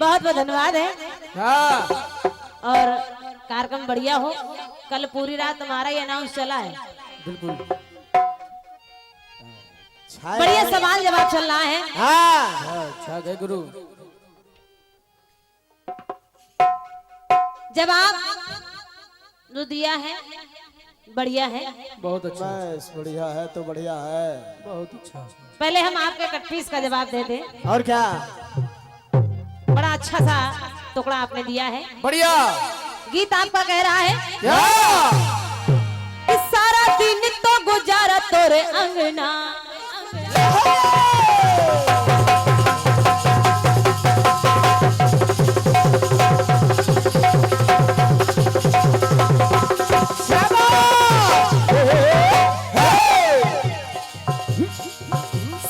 बहुत बहुत धन्यवाद है। हाँ और कार्यक्रम बढ़िया हो। कल पूरी रात तुम्हारा ही अनाउंस चला है। बिल्कुल बढ़िया सवाल जवाब चल रहा है। हाँ अच्छा गए गुरु। जवाब जो दिया है बढ़िया है। बहुत अच्छा बस बढ़िया है तो बढ़िया है। बहुत अच्छा। पहले हम आपके कटपीस का जवाब दे दें। और क्या बड़ा अच्छा सा टुकड़ा आपने दिया है। बढ़िया। गीत आपका कह रहा है क्या कि सारा दिन तो गुजारा तोरे अंगना।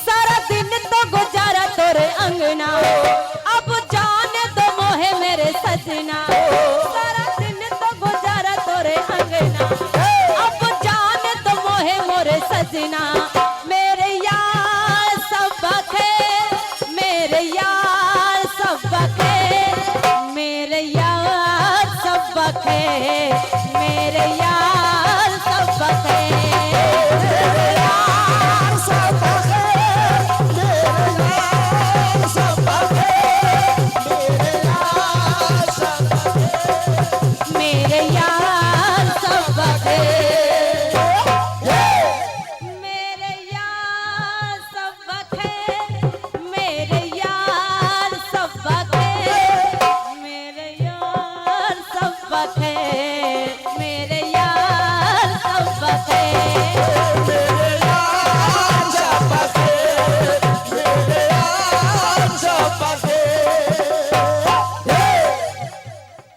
सारा दिन तो गुजारा तोरे अंगना, अब जाने दो मोहे मेरे सजना। सारा दिन तो गुजारा तोरे अंगना, अब जाने दो मोहे मोरे सजना। मेरे यार सब बखे, मेरे यार सब बखे, मेरे यार सब बखे, मेरे यार सब बखे। मेरे यार सब बखे, मेरे यार सब बखे, मेरे यार सब बखे, मेरे यार सब बखे, मेरे यार सब बखे।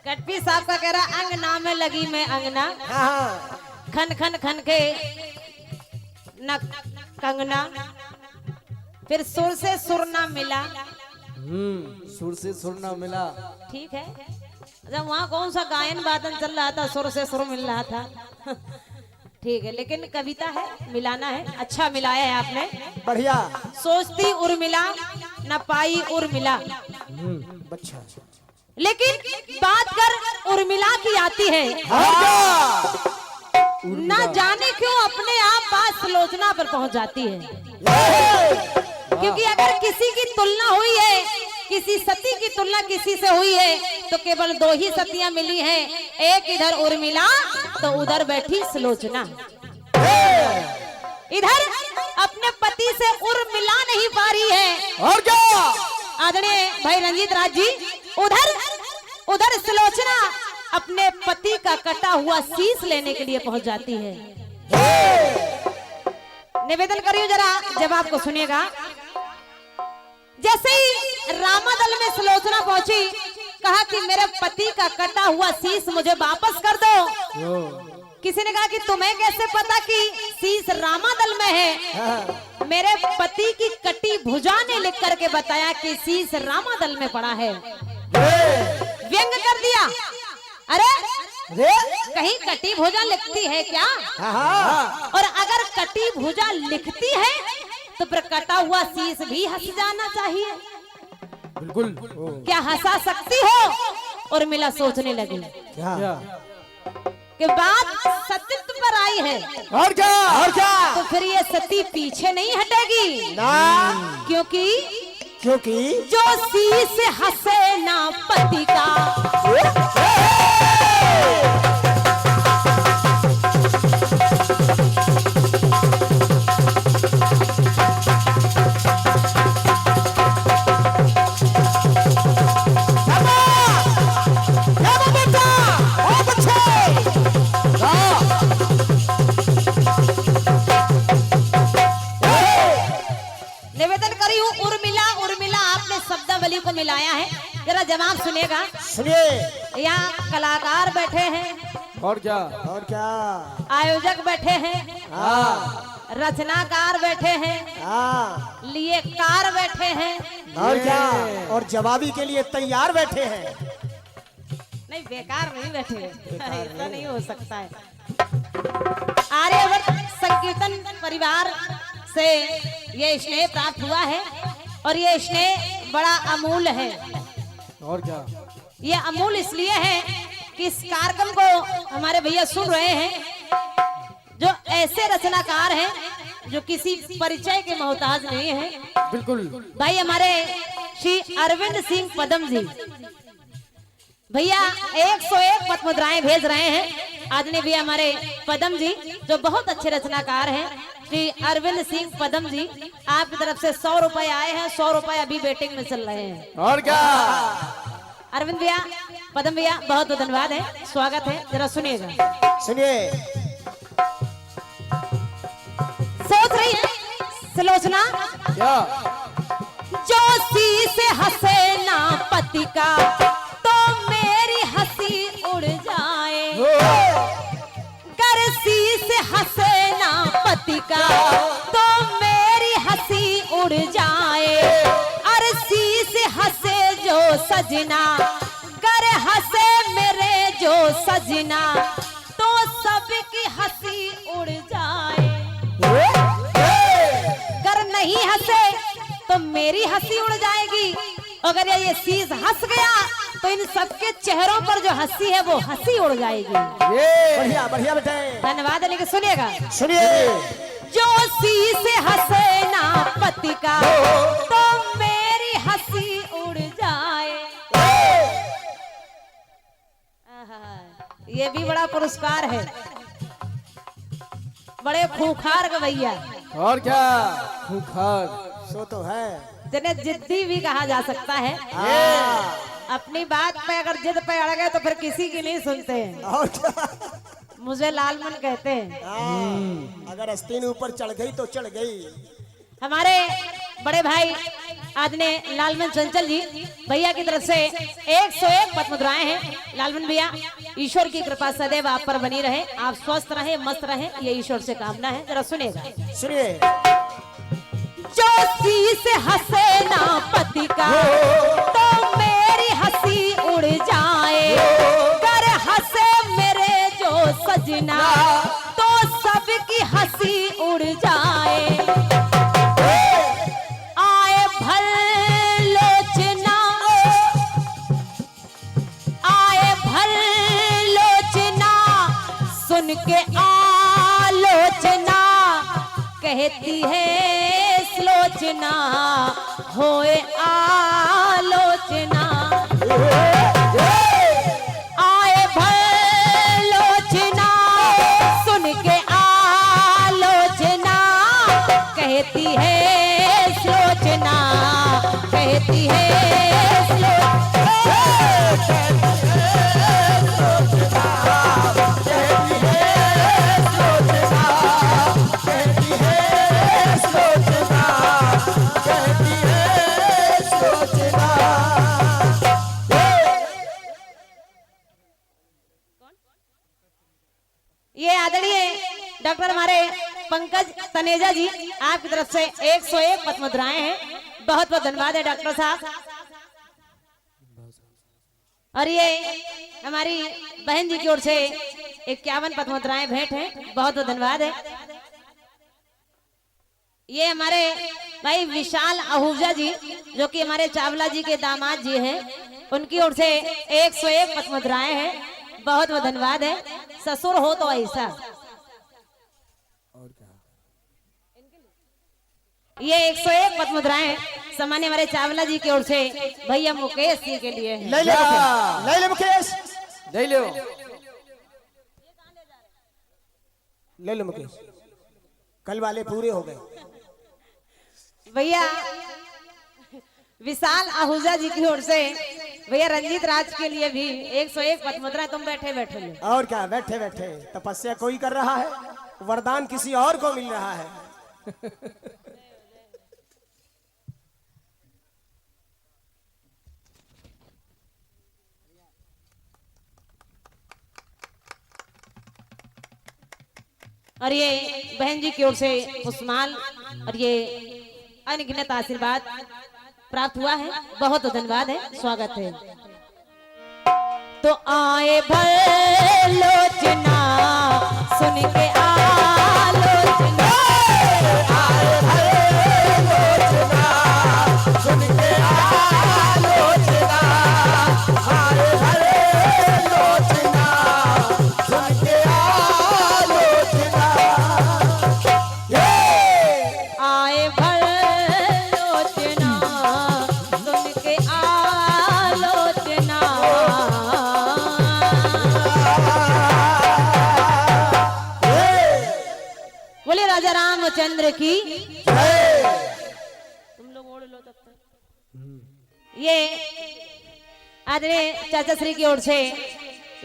गटपी साहब का कह रहा अंगना में लगी मैं अंगना, खन खन खन के न कंगना, फिर सुर से सुर ना मिला। सुर से सुर ना मिला। ठीक है, जब वहाँ कौन सा गायन वादन चल रहा था, सुर से सुर मिल रहा था। ठीक है, लेकिन कविता है, मिलाना है। अच्छा मिलाया है आपने, बढ़िया। सोचती उर्मिला न पाई उर्मिला। अच्छा लेकिन बात कर उर्मिला की आती है, ना जाने क्यों अपने आप बात सुलोचना पर पहुंच जाती है। क्योंकि अगर किसी की तुलना हुई है, किसी सती की तुलना किसी से हुई है, तो केवल दो ही सतियां मिली हैं, एक इधर उर्मिला तो उधर बैठी सुलोचना। इधर अपने पति से उर्मिला नहीं पा रही है, और क्या आदरणीय भाई रंजीत राज जी, उधर सुलोचना अपने पति का कटा हुआ शीश लेने के लिए पहुंच जाती है। निवेदन करियो जरा, जवाब को सुनिएगा। जैसे ही रामादल में सुलोचना पहुंची, कहा कि मेरे पति का कटा हुआ शीश मुझे वापस कर दो। किसी ने कहा कि तुम्हें कैसे पता कि शीश रामादल में है? मेरे पति की कटी भुजा ने लिख करके बताया कि शीश रामादल में पड़ा है। व्यंग कर दिया, अरे कहीं कटी भुजा लिखती है क्या? और अगर कटी भुजा लिखती है तो फिर कटा हुआ शीश भी हंस जाना चाहिए। बिल्कुल। क्या हंसा सकती हो? और मिला सोचने लगी क्या कि बात सतीत्व पर आई है, और क्या तो फिर ये सती पीछे नहीं हटेगी ना, क्योंकि क्योंकि जो शीश हंसे ना पति का, निवेदन करी हूँ उर्मिला उर्मिला आपने शब्दावली को मिलाया है, जरा जवाब सुनेगा। सुनिए। यहाँ कलाकार बैठे हैं, और क्या आयोजक बैठे हैं, रचनाकार बैठे हैं, लेखकार बैठे हैं, और क्या, और जवाबी के लिए तैयार बैठे हैं। नहीं बेकार नहीं बैठे, ऐसा नहीं हो सकता है। आर्यवर्त संकीर्तन परिवार से ये स्नेह प्राप्त हुआ है और ये स्नेह बड़ा अमूल्य है। और क्या? ये अमूल इसलिए है कि इस कार्यक्रम को हमारे भैया सुन रहे हैं, जो ऐसे रचनाकार हैं जो किसी परिचय के मोहताज नहीं है। बिल्कुल भाई हमारे श्री अरविंद सिंह पदम जी भैया 101 पद मुद्राएं भेज रहे हैं। आदरणीय भैया हमारे पदम जी जो बहुत अच्छे रचनाकार हैं, श्री अरविंद सिंह पदम जी, आपकी तरफ से 100 रुपए आए हैं। 100 रुपए अभी वेटिंग में चल रहे हैं। और क्या? अरविंद भैया, पदम भैया, बहुत बहुत धन्यवाद है, स्वागत है। जरा सुनिएगा, सुनिए। सोच रही है सुलोचना, क्या? जो से हंसे ना पति का तो मेरी हंसी उड़ जाए। करसी से हंसे ना पति का तो मेरी हंसी उड़ जाए। अरसी से हंसे जो सजना, कर हंसे मेरे जो सजना, तो सबकी हंसी उड़ जाए। कर नहीं हंसे तो मेरी हंसी उड़ जाएगी। अगर ये शीश हंस गया तो इन सबके चेहरों पर जो हंसी है वो हंसी उड़ जाएगी। बढ़िया बढ़िया बेटे, धन्यवाद। लेकिन सुनिएगा, सुनिए। जो शीश हंसे ना पति का तो मेरी हंसी उड़ जाए। ये भी बड़ा पुरस्कार है, बड़े खूंखार गवैया। और क्या? खूंखार सो तो है, जिन्हें जिद्दी भी कहा जा सकता है। अपनी बात पे अगर जिद पे अड़ गए तो फिर किसी की नहीं सुनते हैं। और क्या? मुझे लालमन कहते हैं। अगर आस्तीन ऊपर चढ़ गई तो चढ़ गई। हमारे बड़े भाई आदरणीय लालमन चंचल जी भैया की तरफ से 101 पद मुद्राएं हैं। लालमन भैया, ईश्वर की कृपा सदैव आप पर बनी रहे, आप स्वस्थ रहे, मस्त रहे, ये ईश्वर से कामना है। जरा सुनिएगा, सुनिए। जो से हंसे ना पति का तो मेरी हंसी उड़ जाए। कर हंसे मेरे जो सजना, तो सबकी हंसी उड़ जाए। आए भल लोचना, आए भल लोचना, सुन के आलोचना, कहती है लोचना होए आलोचना। आए भल लोचना, सुन के आलोचना, कहती है लोचना, कहती है ये आदरणीय डॉक्टर हमारे पंकज तनेजा जी, आपकी तरफ से 101 पद मुद्राएं हैं। बहुत बहुत धन्यवाद है डॉक्टर साहब। और ये हमारी बहन जी की ओर से 51 पद मुद्राएं भेंट हैं। बहुत बहुत धन्यवाद है। ये हमारे भाई विशाल आहूजा जी जो कि हमारे चावला जी के दामाद जी हैं, उनकी ओर से 101 पद मुद्राएं हैं। बहुत बहुत धन्यवाद है। ससुर हो तो ऐसा। और क्या? ये 101 पद मुद्राएं सामान्य हमारे चावला जी की ओर से भैया मुकेश जी के लिए है। ले ले मुकेश, ले ले मुकेश, ले लो। ले लो मुकेश, कल वाले पूरे हो गए। भैया विशाल आहूजा जी की ओर से भैया रंजीत राज के लिए भी 101 पद मुद्रा। तुम बैठे बैठे लो। और क्या? बैठे बैठे तपस्या कोई कर रहा है, वरदान किसी और को मिल रहा है। और ये बहन जी की ओर से पुष्पमाल और ये अनगिनत आशीर्वाद प्राप्त हुआ है। बहुत धन्यवाद है, स्वागत है। तो आए भल लोचना, सुन के आलोचना, आए भल लोचना, सुन के आलोचना, रामचंद्र की। तुम लोग ओढ़ लो तब तक। ये आदरणीय चाचा श्री की ओर से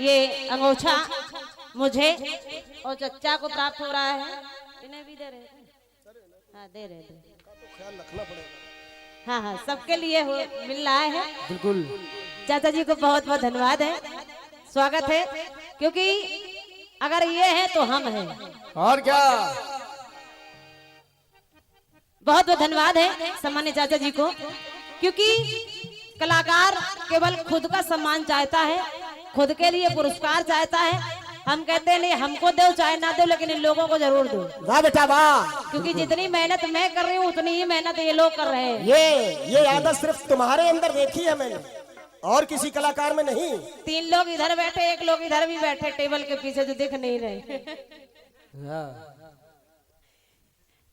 ये अंगोछा मुझे और चच्चा को प्राप्त हो रहा है। इन्हें भी दे रहे हैं। हाँ दे रहे थे। ख्याल रखना पड़ेगा। हाँ हाँ सबके लिए मिल रहा है। बिल्कुल। चाचा जी को बहुत बहुत धन्यवाद है, स्वागत है, क्योंकि अगर ये है तो हम हैं। और क्या। बहुत बहुत धन्यवाद है सम्मानित चाचा जी को, क्योंकि कलाकार केवल खुद का सम्मान चाहता है, खुद के लिए पुरस्कार चाहता है। हम कहते हैं नहीं, हमको दो चाहे ना दो, लेकिन इन लोगों को जरूर दो। वाह बेटा वाह। क्योंकि जितनी मेहनत मैं कर रही हूँ उतनी ही मेहनत ये लोग कर रहे हैं। ये आदत सिर्फ तुम्हारे अंदर देखी है मैंने, और किसी कलाकार में नहीं। 3 लोग इधर बैठे, 1 लोग इधर भी बैठे टेबल के पीछे जो दिख नहीं रहे।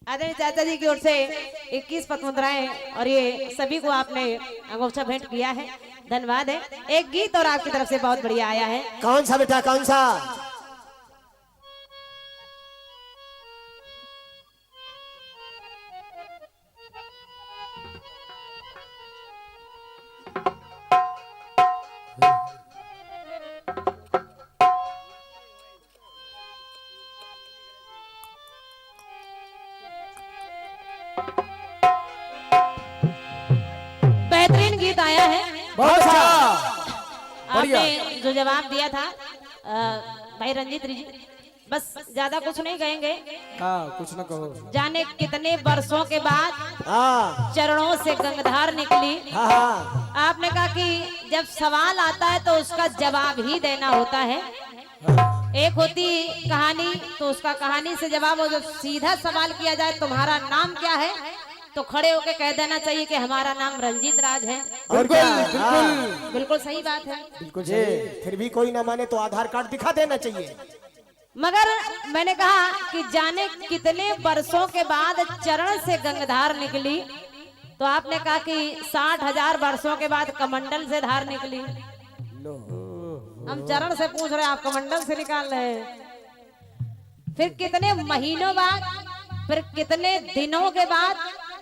आदरणीय चाचा जी की ओर से 21 पद मुद्राएं और ये सभी को आपने अंगोछा भेंट किया है, धन्यवाद है। एक गीत और आपकी तरफ से बहुत बढ़िया आया है। कौन सा बेटा कौन सा? बेहतरीन गीत आया है। बहुत अच्छा। आपने जो जवाब दिया था भाई रंजीत जी, बस ज्यादा कुछ नहीं कहेंगे। हाँ कुछ न कहो। जाने कितने वर्षों के बाद हाँ चरणों से गंगाधार निकली। हाँ हाँ। आपने कहा कि जब सवाल आता है तो उसका जवाब ही देना होता है। एक होती कहानी, तो उसका कहानी से जवाब हो। जब सीधा सवाल किया जाए तुम्हारा नाम क्या है, तो खड़े होके कह देना चाहिए कि हमारा नाम रंजीत राज है। बिल्कुल हाँ। बिल्कुल बिल्कुल सही बात है। बिल्कुल सही। फिर भी कोई ना माने तो आधार कार्ड दिखा देना चाहिए। मगर मैंने कहा कि जाने कितने वर्षों के बाद चरण से गंगाधार निकली, तो आपने कहा कि 60,000 वर्षों के बाद कमंडल से धार निकली। हम चरण से पूछ रहे हैं, आप कमंडल से निकाल रहे हैं। फिर कितने महीनों बाद, फिर कितने दिनों के बाद,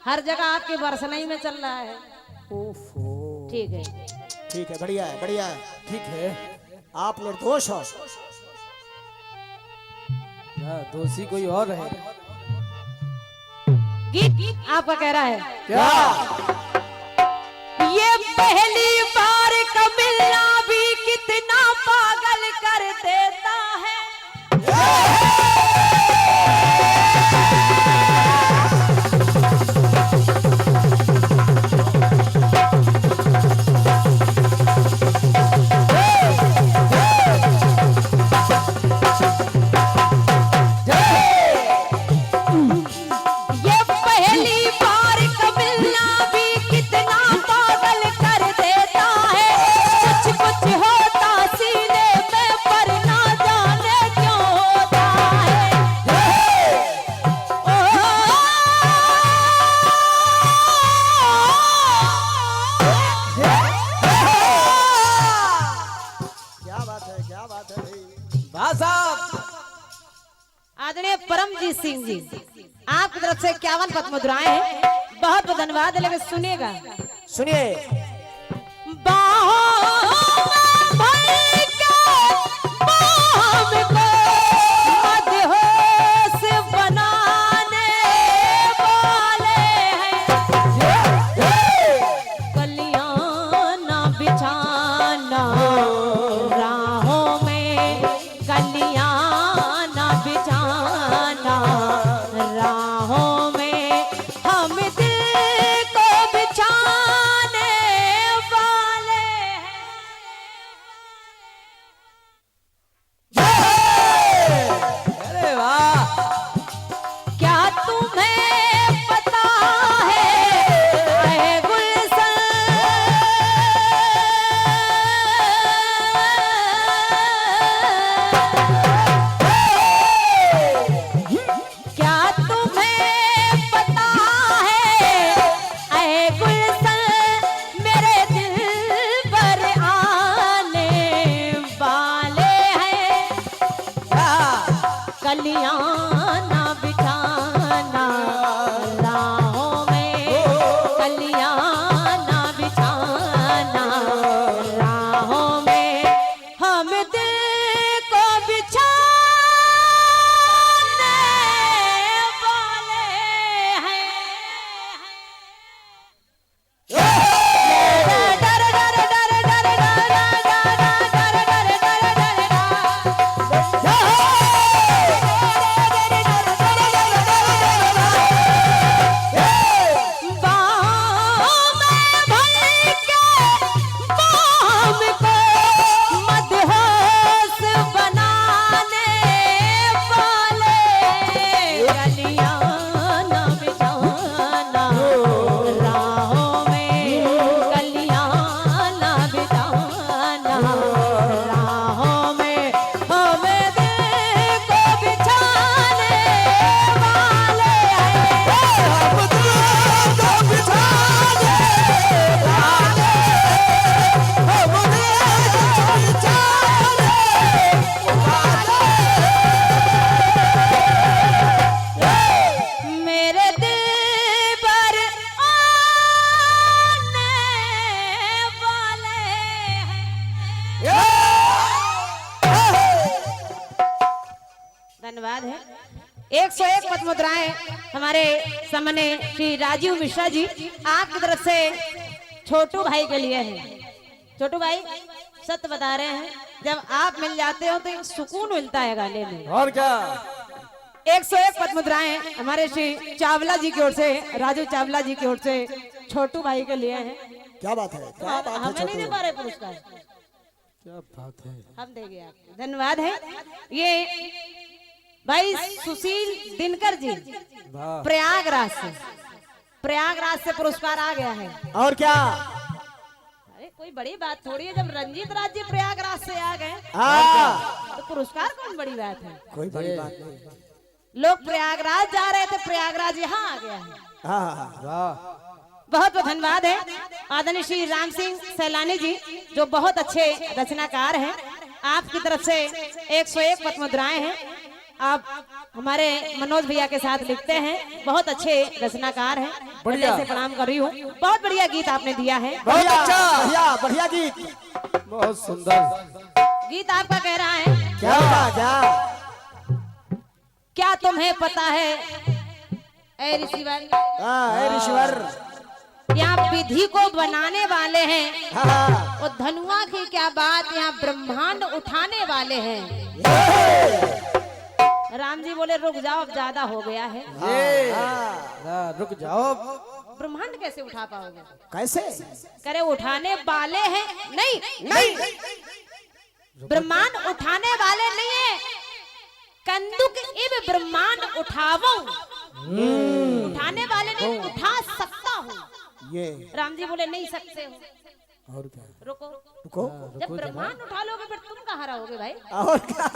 हर जगह आपकी बरसनई में चल रहा है। ठीक है, ठीक है, बढ़िया है, बढ़िया है। ठीक है। आप निर्दोष हो। दोषी कोई और है गीत आपका कह रहा है क्या? ये पहली बार का मिलना भी कितना पागल कर देता है। आदरणीय परमजीत सिंह जी, आपकी तरफ से 51 पद मुद्राएं हैं, बहुत बहुत धन्यवाद है। लेकिन सुनिएगा, सुनिए। कलियाना बिठाना धन्यवाद है। 101 पद मुद्राएं हमारे सामने श्री राजीव मिश्रा जी आपकी तरफ से छोटू भाई के लिए है। छोटू भाई सत्य बता रहे हैं, जब आप मिल जाते हो तो एक सुकून मिलता है गाने में। और क्या 101 पद मुद्राएं हमारे श्री चावला जी की ओर से, राजू चावला जी की ओर से छोटू भाई के लिए हैं। क्या बात है, क्या बात है हमें नहीं दे पा रहे छोटू। पुरस्कार, क्या बात है। हम देंगे आपको। धन्यवाद है। ये भाई सुशील दिनकर जी वाह प्रयागराज से पुरस्कार आ गया है। और क्या, अरे कोई बड़ी बात थोड़ी है, जब रंजीत राज जी प्रयागराज से आ गए हाँ तो पुरस्कार कौन बड़ी बात है। कोई बड़ी बात नहीं। लोग प्रयागराज जा रहे थे, प्रयागराज यहाँ आ गया है। हाँ वाह बहुत बहुत धन्यवाद है आदरणीय श्री राम सिंह सैलानी जी जो बहुत अच्छे रचनाकार हैं। आपकी तरफ से 101 पद मुद्राएं हैं। आप हमारे मनोज भैया के साथ लिखते हैं, बहुत अच्छे रचनाकार हैं। बढ़िया से प्रणाम कर रही हूँ। बहुत बढ़िया गीत आपने दिया है, बहुत अच्छा, बढ़िया बढ़िया गीत, बहुत सुंदर गीत आपका कह रहा है। क्या क्या क्या तुम्हें पता है ए ऋषिवर, ऋषिवर, यहाँ विधि को बनाने वाले हैं हाँ और धनुआ की क्या बात, यहाँ ब्रह्मांड उठाने वाले हैं। राम जी बोले रुक जाओ, अब ज्यादा हो गया है। रुक जाओ, ब्रह्मांड कैसे उठा पाओगे? कैसे? करे उठाने वाले हैं, नहीं नहीं, ब्रह्मांड उठाने वाले नहीं है। कंदुक इब ब्रह्मांड उठावो, उठाने वाले नहीं, उठा सकता हूँ। ये राम जी बोले नहीं सकते हो, और क्या, रुको रुको, जब ब्रह्मांड उठा लोगे फिर तुम कहाँ रहोगे भाई। और क्या,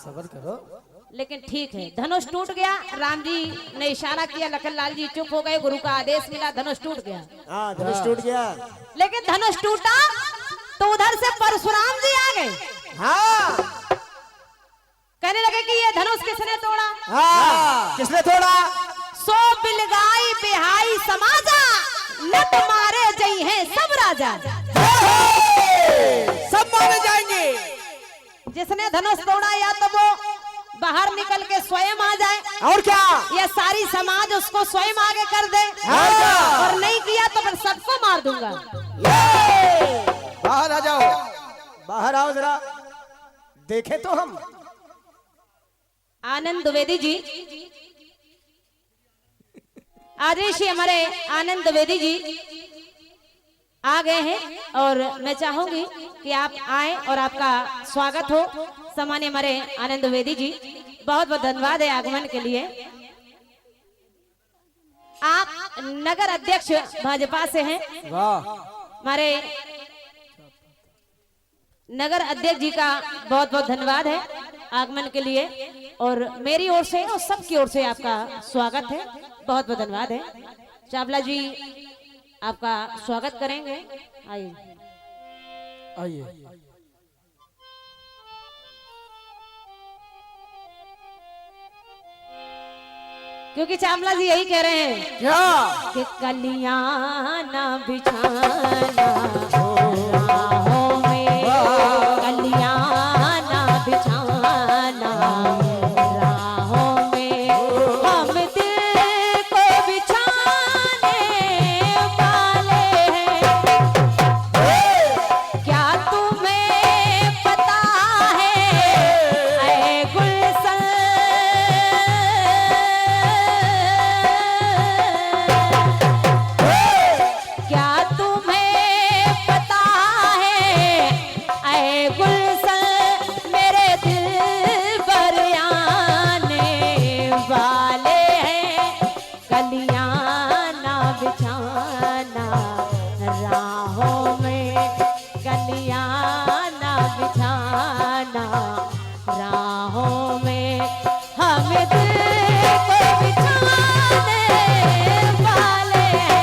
सबर करो। लेकिन ठीक है, धनुष टूट गया। राम जी ने इशारा किया, लखन लाल जी चुप हो गए, गुरु का आदेश मिला, धनुष टूट गया। हाँ धनुष टूट गया। लेकिन धनुष टूटा तो उधर से परशुराम जी आ गए। हाँ कहने लगे कि ये धनुष किसने तोड़ा? हाँ किसने तोड़ा? सो बिलगाई बिहाई समाजा, नट मारे जई हैं सब राजा। सब मारे जाएंगे। जिसने धनुष तोड़ा या तो वो बाहर निकल के स्वयं आ जाए, और क्या, या सारी समाज उसको स्वयं आगे कर दे, हाँ। और नहीं किया तो फिर सबको मार दूंगा। बाहर आ जाओ, बाहर आओ जरा, देखे तो हम। आनंद द्विवेदी जी, आदेशी हमारे आनंद द्विवेदी जी आ गए हैं और मैं चाहूंगी कि आप आए और आपका स्वागत हो। सामान्य हमारे आनंद द्विवेदी जी, बहुत बहुत धन्यवाद है आगमन के लिए। आप नगर अध्यक्ष भाजपा से हैं। वाह, हमारे नगर अध्यक्ष जी का बहुत बहुत धन्यवाद है आगमन के लिए, और मेरी ओर से और सबकी ओर से आपका स्वागत है। बहुत बहुत धन्यवाद है। चावला जी आपका स्वागत करेंगे, आइए। आइए। क्योंकि चावला जी यही कह रहे हैं क्या कि कलियां ना बिछाना राहों में, कलियां ना बिछाना राहों में, हम दिल को बिछाने वाले हैं। क्या तुम्हें पता है ऐ गुलशन, क्या तुम्हें पता है ऐ गुलशन, मेरे दिल पर आने वाले हैं। कलियां ना बिछाना राहों में, कलियां ना बिछाना राहों में, हम दिल को बिछाने वाले हैं।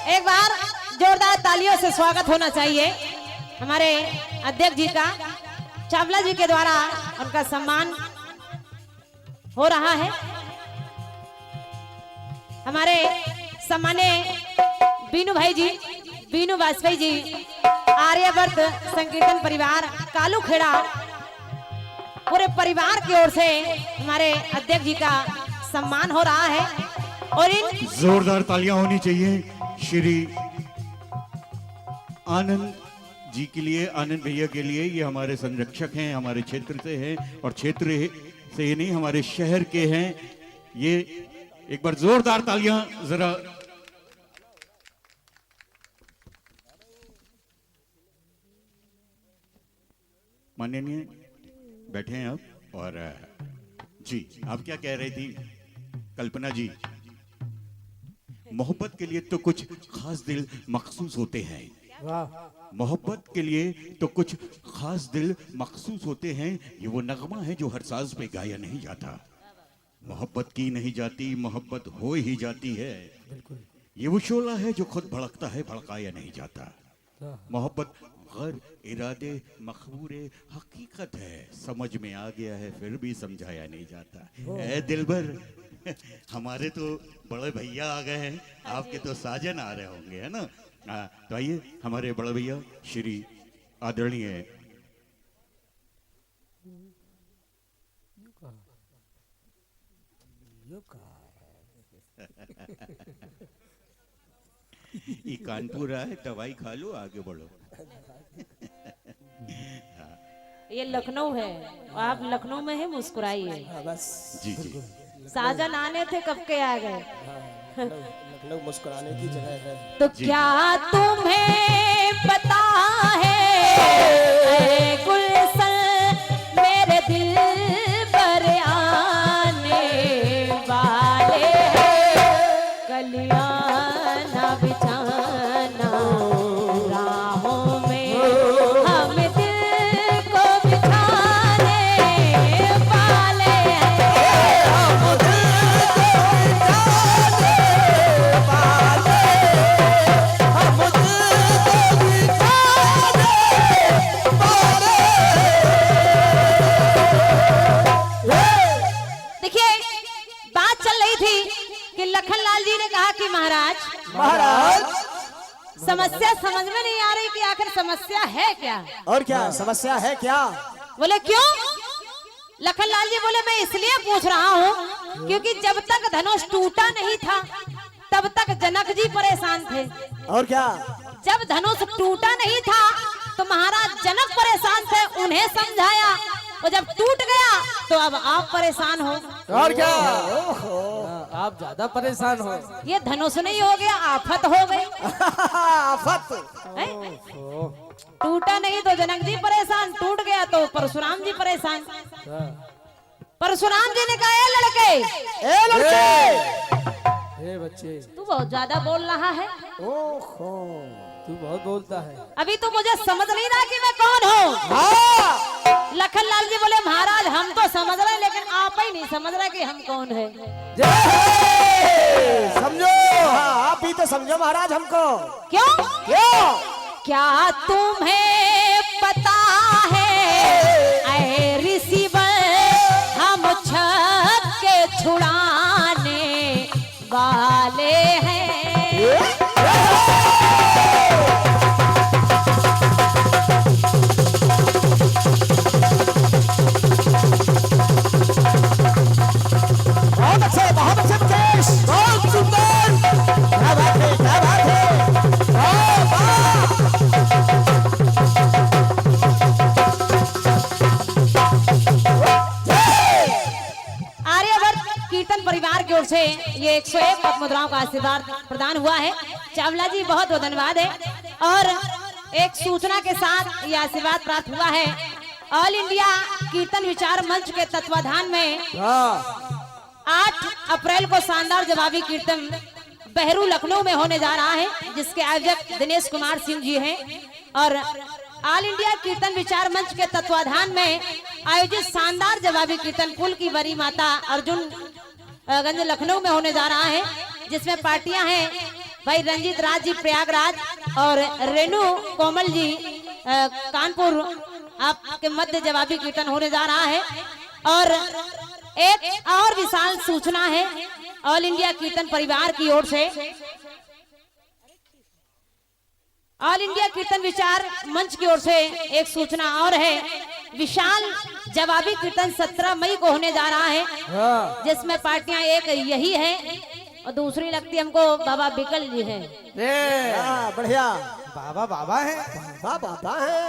एक बार जोरदार तालियों से स्वागत होना चाहिए हमारे अध्यक्ष जी का। चावला जी के द्वारा उनका सम्मान हो रहा है। हमारे सम्मान्य बीनू भाई जी, बीनू वाजपेयी जी, आर्यवर्त संकीर्तन परिवार कालू खेड़ा, पूरे परिवार की ओर से हमारे अध्यक्ष जी का सम्मान हो रहा है। और इन जोरदार तालियां होनी चाहिए श्री आनंद जी के लिए, आनंद भैया के लिए। ये हमारे संरक्षक हैं, हमारे क्षेत्र से हैं, और क्षेत्र से ही नहीं हमारे शहर के हैं। ये एक बार जोरदार तालियां जरा। माननीय बैठे हैं आप। और जी आप क्या कह रही थी कल्पना जी? मोहब्बत के लिए तो कुछ खास दिल मखसूस होते हैं। वाह, मोहब्बत के लिए तो कुछ खास दिल मखसूस होते हैं। ये वो नगमा है जो हर साज पे गाया नहीं जाता। मोहब्बत की नहीं जाती, मोहब्बत हो ही जाती है। ये वो शोला है जो खुद भड़कता है, भड़काया नहीं जाता। मोहब्बत गैर इरादे मखबूरे हकीकत है, समझ में आ गया है फिर भी समझाया नहीं जाता। ए दिलबर, हमारे तो बड़े भैया आ गए हैं, आपके तो साजन आ रहे होंगे, है ना? तो आइए हमारे बड़े भैया श्री आदरणीय ये कानपुर आए, दवाई खा लो, आगे बढ़ो। ये लखनऊ है, आप लखनऊ में है, मुस्कुराइए। हाँ, बस जी जी। साजन आने थे, कब के आ गए। लखनऊ मुस्कुराने की जगह है। तो क्या तुम्हें पता है ऐ गुलशन मेरे दिल पर आने वाले हैं, कलियां ना बिछाना राहों में, हम दिल को बिछाने वाले हैं, हम दिल को लखनलाल जी ने कहा कि महाराज समस्या समझ में नहीं आ रही कि आखिर समस्या है क्या। और क्या समस्या है क्या? बोले क्यों? लखनलाल जी बोले मैं इसलिए पूछ रहा हूँ क्योंकि जब तक धनुष टूटा नहीं था तब तक जनक जी परेशान थे, और क्या? जब धनुष टूटा नहीं था तो महाराज जनक परेशान थे, उन्हें समझाया, और जब टूट गया तो अब आप परेशान हो। और क्या? आप ज्यादा परेशान हो। ये धनुष नहीं हो गया, आफत हो गई। आफत। टूटा नहीं तो जनक जी परेशान, टूट गया तो परशुराम जी परेशान। परशुराम जी ने कहा ए लड़के, ए लड़के, ए बच्चे, तू बहुत ज्यादा बोल रहा है। ओहो, तू बहुत बोलता है। अभी तू मुझे समझ नहीं रहा कि मैं कौन हूँ। हाँ। लखनलाल जी बोले महाराज हम तो समझ रहे लेकिन आप ही नहीं समझ रहे कि हम कौन है। समझो, हाँ आप भी तो समझो महाराज हमको। क्यों? क्यों? क्या तुम्हें पता है ऐ ऋषिवर हम छत के छुड़ाने वाले हैं। बहुत अच्छे मुकेश, बहुत सुंदर, क्या बात है, क्या बात है। आर्यवर्त कीर्तन परिवार की ओर से ये 101 पद मुद्राओं का आशीर्वाद प्रदान हुआ है। चावला जी बहुत बहुत धन्यवाद है। और एक सूचना के साथ ये आशीर्वाद प्राप्त हुआ है। ऑल इंडिया कीर्तन विचार मंच के तत्वाधान में 8 अप्रैल को शानदार जवाबी कीर्तन बहरू लखनऊ में होने जा रहा है, जिसके आयोजक दिनेश कुमार सिंह जी हैं। और ऑल इंडिया कीर्तन विचार मंच के तत्वाधान में आयोजित शानदार जवाबी कीर्तन कुल की बड़ी माता अर्जुन गंज लखनऊ में होने जा रहा है, जिसमें पार्टियां हैं भाई रंजीत राज जी प्रयागराज और रेणु कोमल जी कानपुर। आपके मध्य जवाबी कीर्तन होने जा रहा है। और एक और विशाल सूचना है ऑल इंडिया कीर्तन परिवार की ओर से। ऑल इंडिया कीर्तन विचार मंच की ओर से एक सूचना और है। विशाल जवाबी कीर्तन 17 मई को होने जा रहा है, जिसमें पार्टियां एक यही है और दूसरी लगती हमको बाबा बिकल जी है। बढ़िया बाबा बाबा है। बाबा है।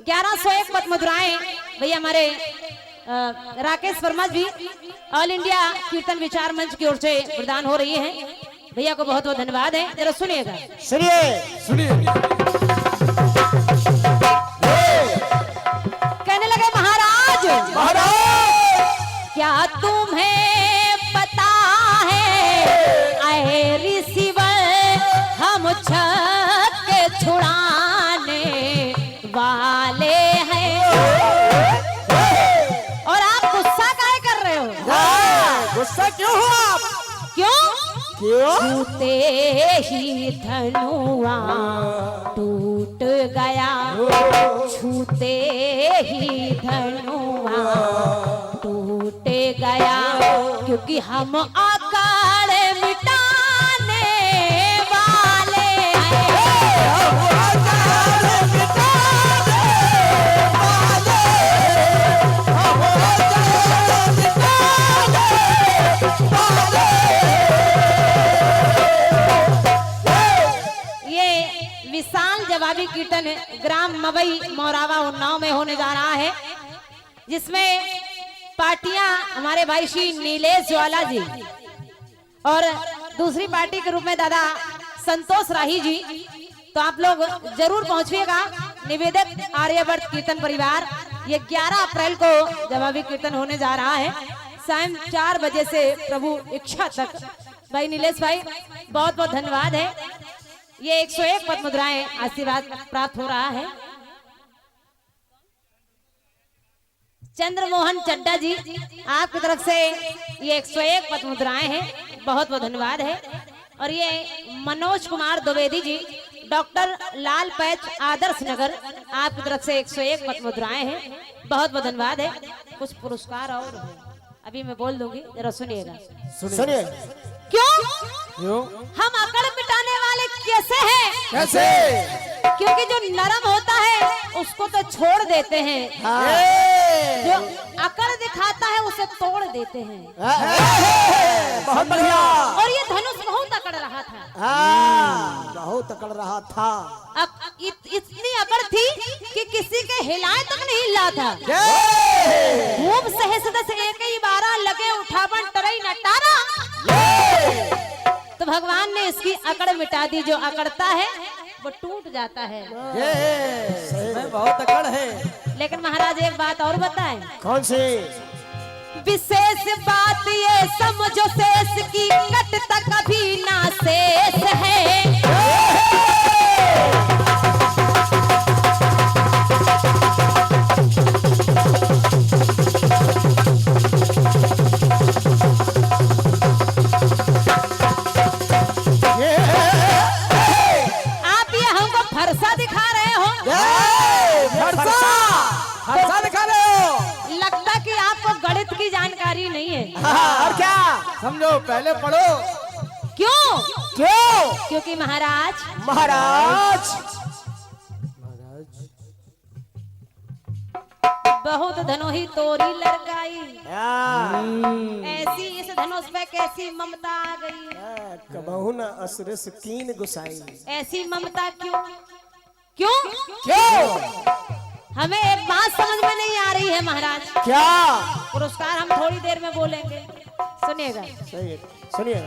1101 पद मुद्राएं भैया हमारे राकेश वर्मा जी ऑल इंडिया कीर्तन विचार मंच की ओर से प्रदान हो रही है। भैया को बहुत बहुत धन्यवाद है। जरा सुनिएगा, सुनिए। कहने लगे महाराज क्या तुम्हें पता है आए रिसीवर हम छक्के छुड़ाने वाले हैं। और आप गुस्सा काहे कर रहे हो? गुस्सा क्यों हो आप? क्यों? छूते ही धनुआ टूट गया, छूते ही धनुआ टूट गया, क्योंकि हम अकाल मिटाने वाले विशाल जवाबी कीर्तन ग्राम मवई मोरावा उन्नाव में होने जा रहा है, जिसमें पार्टियां हमारे भाई श्री नीलेश ज्वाला जी और दूसरी पार्टी के रूप में दादा संतोष राही जी। तो आप लोग जरूर पहुंचिएगा। निवेदक आर्यवर्त कीर्तन परिवार। ये 11 अप्रैल को जवाबी कीर्तन होने जा रहा है, शाम 4 बजे से प्रभु इच्छा तक। भाई नीलेश भाई बहुत बहुत धन्यवाद है। ये 101 पद मुद्राएं आशीर्वाद प्राप्त हो रहा है। चंद्रमोहन चड्डा जी आपकी तरफ से ये 101 पद मुद्राएं हैं, बहुत बहुत धन्यवाद है। और ये मनोज कुमार द्विवेदी जी डॉक्टर लाल पैच आदर्श नगर आपकी तरफ से 101 पद मुद्राएं हैं, बहुत बहुत धन्यवाद है। कुछ पुरस्कार और अभी मैं बोल दूंगी, जरा सुनिएगा। सुनिए। क्यों हम अकड़ मिटाने वाले कैसे हैं? कैसे? क्योंकि जो नरम होता है उसको तो छोड़ देते हैं, जो अकड़ दिखाता है उसे तोड़ देते हैं। बहुत बढ़िया। और ये धनुष बहुत अकड़ रहा था, बहुत अकड़ रहा था। इतनी अकड़ थी कि किसी के हिलाए तक नहीं हिला था। खूब सहसद से एक ही बारा लगे उठावन टरई नटारा। तो भगवान ने इसकी अकड़ मिटा दी। जो अकड़ता है वो टूट जाता है। मैं बहुत अकड़ है। लेकिन महाराज एक बात और बताएं। कौन सी? विशेष बात ये समझो शेष की कटता कभी ना शेष है। फरसा दिखा रहे हो? फरसा दिखा रहे हो? लगता कि आपको गणित की जानकारी नहीं है। और क्या? समझो, पहले पढ़ो। क्यों? क्योंकि महाराज बहुत धनोही तोरी लड़काई, ऐसी इस धनुष पे कैसी ममता आ गई। कबहू न असुर से कीन गुसाई। ऐसी ममता क्यों? हमें एक बात समझ में नहीं आ रही है महाराज। क्या? पुरस्कार हम थोड़ी देर में बोलेंगे, सुनिएगा। सुनिए।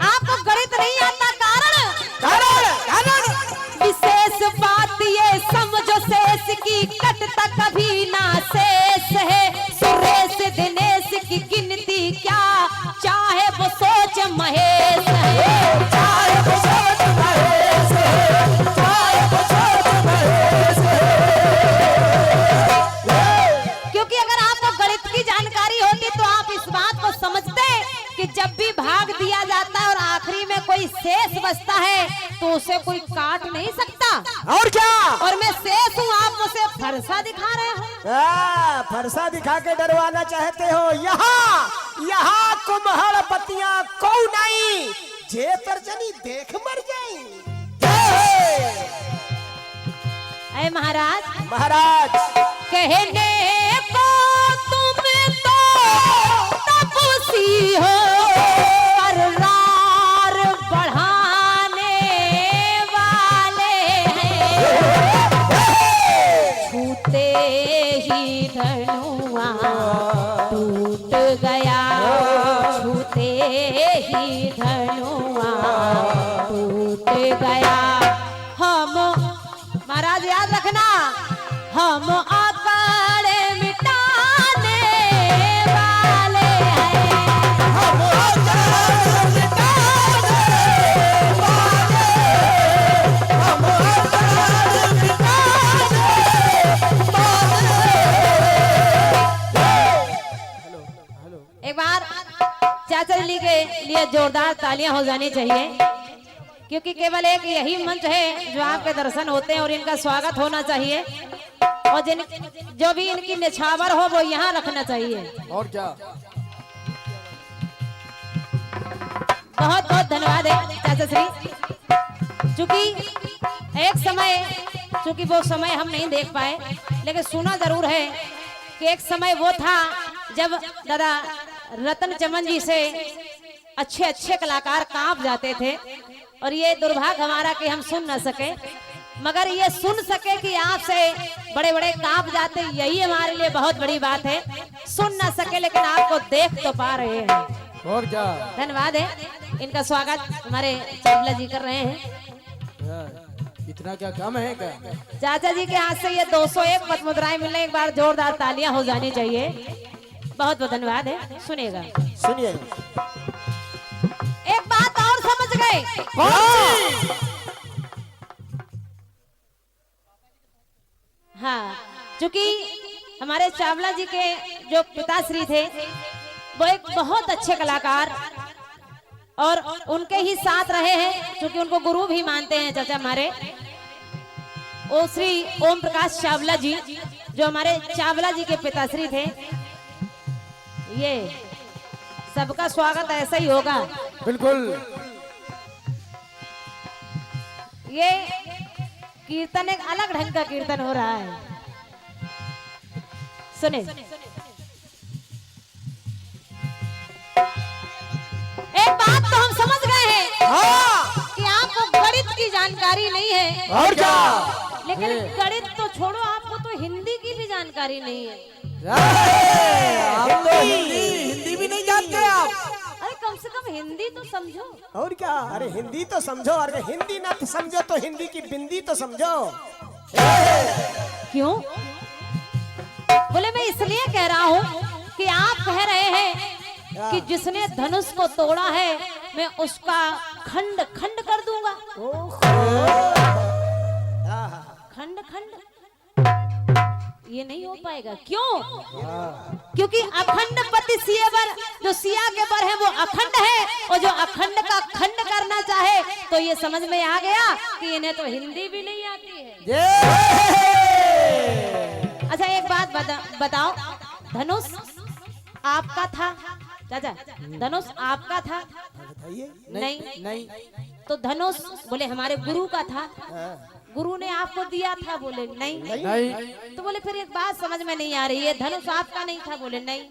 आपको गणित नहीं आता, कारण विशेष बात ये समझो शेष की कटता कभी ना शेष है। सुरेश दिनेश की गिनती क्या, चाहे वो सोच महेश है। चाहे वो सोच महेश है, चाहे वो सोच महेश है। क्योंकि अगर आपको गणित की जानकारी होती तो आप इस बात को समझते कि जब भी भाग दिया जाता है और आखिरी में कोई शेष बचता है तो उसे कोई काट नहीं सकता। और क्या? और मैं शेष हूँ, आप मुझे फरसा दिखा रहे हो। फरसा दिखा के डरवाना चाहते हो? यहाँ यहाँ कुम्हड़ बतिया को नहीं जे तर्जनी देख मर जाई। अरे महाराज महाराज कहने को तुम तो तपसी हो, करार बढ़ाने वाले हैं। छूते ही धनुआ टूट गया, छूते ही धनुआ टूट गया। हम महाराज याद रखना, हम अकाले मिटाने वाले हैं। हम अकाल मिटाने वाले, हम अकाल मिटाने वाले। एक बार चाचा जी के लिए जोरदार तालियां हो जानी चाहिए, क्योंकि केवल एक यही मंच है जो आपके दर्शन होते हैं और इनका स्वागत होना चाहिए, और जो भी इनकी निछावर हो वो यहाँ रखना चाहिए। और क्या? बहुत बहुत धन्यवाद है चाचा श्री। चूंकि एक समय, चूंकि वो समय हम नहीं देख पाए, लेकिन सुना जरूर है कि एक समय वो था जब दादा रतन चमन जी से अच्छे अच्छे कलाकार कांप जाते थे, और ये दुर्भाग्य हमारा कि हम सुन न सके, मगर ये सुन सके कि आपसे बड़े बड़े कांप जाते, यही हमारे लिए बहुत बड़ी बात है। सुन न सके लेकिन आपको देख तो पा रहे हैं। और क्या? धन्यवाद है, इनका स्वागत हमारे चावला जी कर रहे हैं। इतना क्या कम है क्या? चाचा जी के हाथ से ये 201 पद्म मुद्राएं मिलने, एक बार जोरदार तालियां हो जानी चाहिए। बहुत बहुत धन्यवाद है। सुनिएगा, सुनिए एक बात और समझ गए। हाँ, चूंकि हमारे चावला जी के जो पिताश्री थे वो एक बहुत अच्छे कलाकार और उनके ही साथ रहे हैं, क्योंकि उनको गुरु भी मानते हैं चाचा हमारे। ओ श्री ओम प्रकाश चावला जी जो हमारे चावला जी के पिताश्री थे। ये सबका स्वागत ऐसा ही होगा। बिल्कुल। ये कीर्तन एक अलग ढंग का कीर्तन हो रहा है, सुने। एक बात तो हम समझ गए हैं कि आपको गणित की जानकारी नहीं है। और क्या? लेकिन गणित तो छोड़ो, आपको तो हिंदी की भी जानकारी नहीं है। आप तो हिंदी भी नहीं जानते आप। अरे कम से कम हिंदी तो समझो। और क्या? अरे हिंदी तो समझो, अरे हिंदी ना समझो तो हिंदी की बिंदी तो समझो। क्यों? बोले मैं इसलिए कह रहा हूँ कि आप कह रहे हैं कि जिसने धनुष को तोड़ा है मैं उसका खंड खंड कर दूंगा। खंड खंड ये नहीं हो पाएगा। क्यों? क्योंकि अखंड पति सिया बर, जो सिया के बर है वो अखंड है, और जो अखंड का खंड करना चाहे तो ये समझ में आ गया कि इन्हें तो हिंदी भी नहीं आती है। अच्छा एक बात बताओ, धनुष आपका था चाचा? धनुष आपका था? नहीं नहीं। तो धनुष बोले हमारे गुरु का था। गुरु ने आपको दिया था? बोले नहीं। नहीं। तो बोले फिर एक बात समझ में नहीं आ रही है, धनुष आपका नहीं था? बोले नहीं।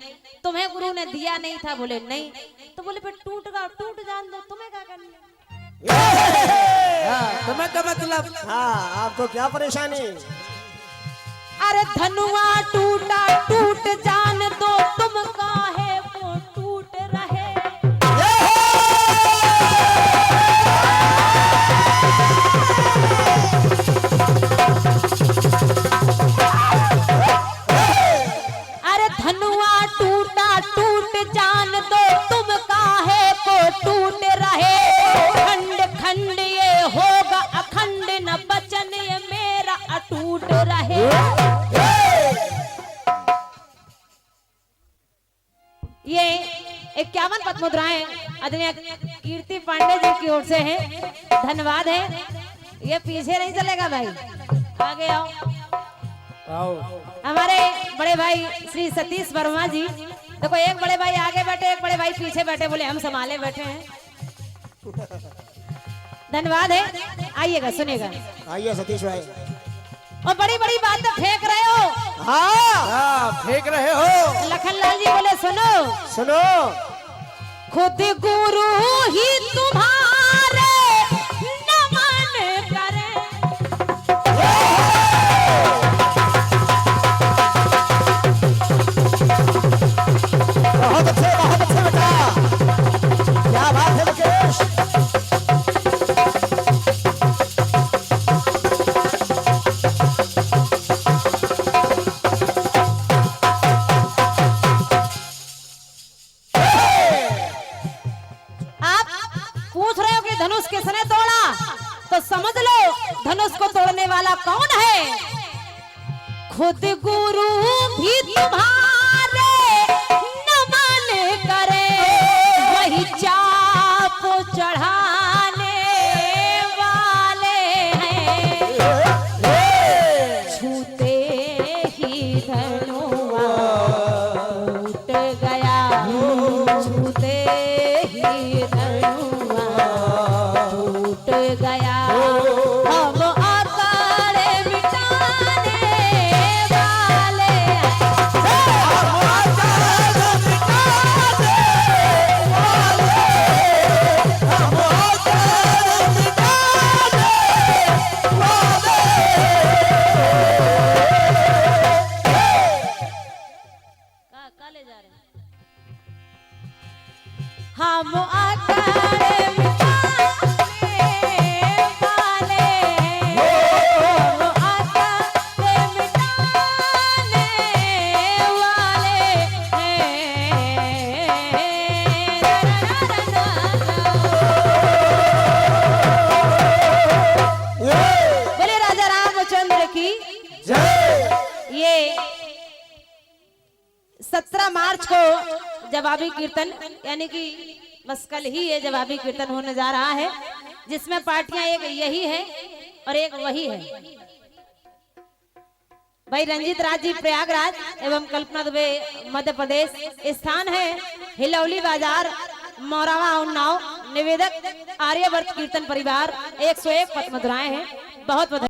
तुम्हें गुरु ने दिया नहीं था? बोले नहीं। तो बोले फिर टूट जान दो, तुम्हें क्या करना? तुम्हें क्या मतलब? हाँ, आपको क्या परेशानी? अरे धनुआ टूटा टूट जान दो, तुम काहे को टूट रहे? अरे धनुआ टूटा टूट जान दो, तुम काहे को टूट रहे? खंड खंड ये होगा अखंड, न बचन ये मेरा अटूट रहे। ये 51 पद्म मुद्राएं आदरणीय कीर्ति पांडे जी की ओर से है। धन्यवाद है। ये पीछे नहीं चलेगा भाई, आगे आओ। आओ। हमारे बड़े भाई श्री सतीश वर्मा जी देखो एक बड़े भाई आगे बैठे, एक बड़े भाई पीछे बैठे, बोले हम संभाले बैठे हैं। धन्यवाद है, आइएगा सुनिएगा। आइए सतीश भाई। और बड़ी बड़ी बातें फेंक रहे हो। हाँ फेंक रहे हो। लखनलाल जी बोले सुनो सुनो, खुद गुरु ही तुम्हारे नमन करे। बहुत अच्छे बेटा, क्या बात है मुकेश। आप पूछ रहे हो कि धनुष किसने तोड़ा, तो समझ लो धनुष को तोड़ने वाला कौन है। खुद गुरु भी तुम्हारे नमन करे, वही चाप चढ़ाने वाले हैं। छूते ही धनुआ टूट गया, छूते ही धनुआ टूट गया। हम आकारे मिटाने वाले कहाँ ले जा रहे हैं। हम आकारे मिटाने वाले हैं, हम आकारे मिटाने वाले हैं। बोले राजा रामचंद्र की ये 17 मार्च को जवाबी कीर्तन, यानी कि बस कल ही ये जवाबी कीर्तन होने जा रहा है, जिसमें पार्टियां एक यही है और एक वही है। भाई रंजीत राज जी प्रयागराज एवं कल्पना दुबे मध्य प्रदेश, स्थान है हिलौली बाजार, मोरावा उन्नाव। निवेदक आर्यवर्त कीर्तन परिवार, 101 पथ मधुराएं हैं। बहुत बहुत